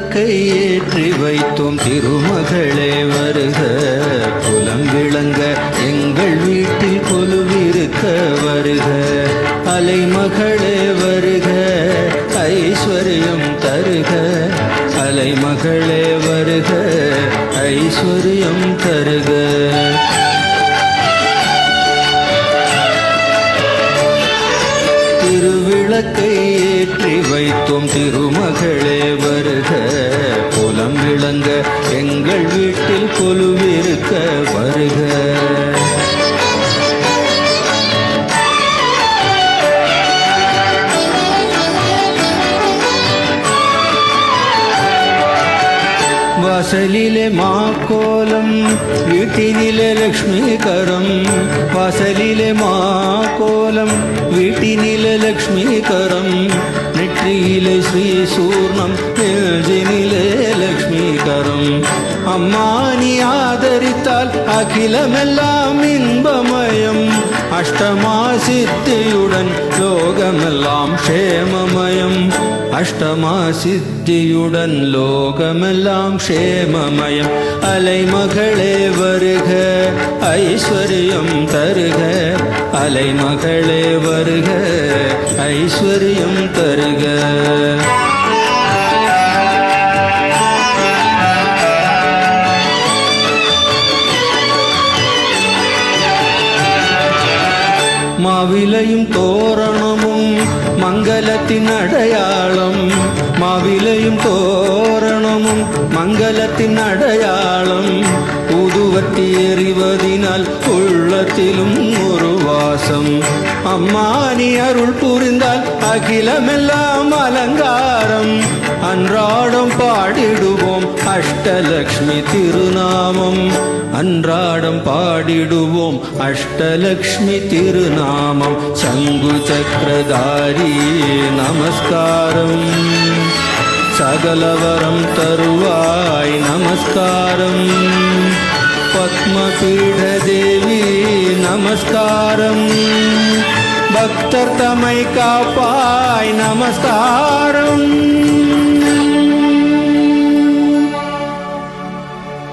திருவிளக்கை ஏற்றி வைத்தோம் திருமகளே வருக, புலம் விளங்க எங்கள் வீட்டில் கொலுவிருக்க வருக. அலைமகளே வருக, ஐஸ்வர்யம் தருக, அலைமகளே வருக, ஐஸ்வர்யம் தருக. திருவிளக்கை ஏற்றி வைத்தோம் திருமகளே வருக, புலம் விளங்க எங்கள் வீட்டில் கொலுவிருக்க வருக. வாசலிலே மாக்கோலம் வீட்டினிலே லக்ஷ்மிகரம், வாசலிலே மாக்கோலம் வீட்டினிலே லக்ஷ்மிகரம், நெற்றியிலே ஸ்ரீ சூர்ணம் நெஞ்சினிலே லக்ஷ்மிகரம். அம்மா நீ ஆதரித்தால் அகிலமெல்லாம் இன்பமயம், அஷ்டமா சித்தியுடன் லோகமெல்லாம் க்ஷேமமயம், அஷ்டமா சித்தியுடன் லோகமெல்லாம் க்ஷேமமயம். அலைமகளே வருக, ஐஸ்வர்யம் தருக, அலைமகளே வருக, ஐஸ்வர்யம் தருக. மாவிலையும் தோரணமும் மங்களத்தின் அடையாளம், மாவிலையும் தோரணமும் மங்களத்தின் அடையாளம், ஊதுவத்தி எறிவதினால் உள்ளத்திலும் ஒரு வாசம். அம்மா நீ அருள் புரிந்தால் அகிலமெல்லாம் அலங்காரம், அன்றாடம் பாடிடுவோம் அஷ்டலக்ஷ்மி திருநாமம், அன்றாடம் பாடிடுவோம் அஷ்டலக்ஷ்மி திருநாமம். சங்கு சக்கரதாரி நமஸ்காரம், சகலவரம் தருவாய் நமஸ்காரம், பத்மபீட தேவி நமஸ்காரம், பக்தர் தமை காப்பாய் நமஸ்காரம்.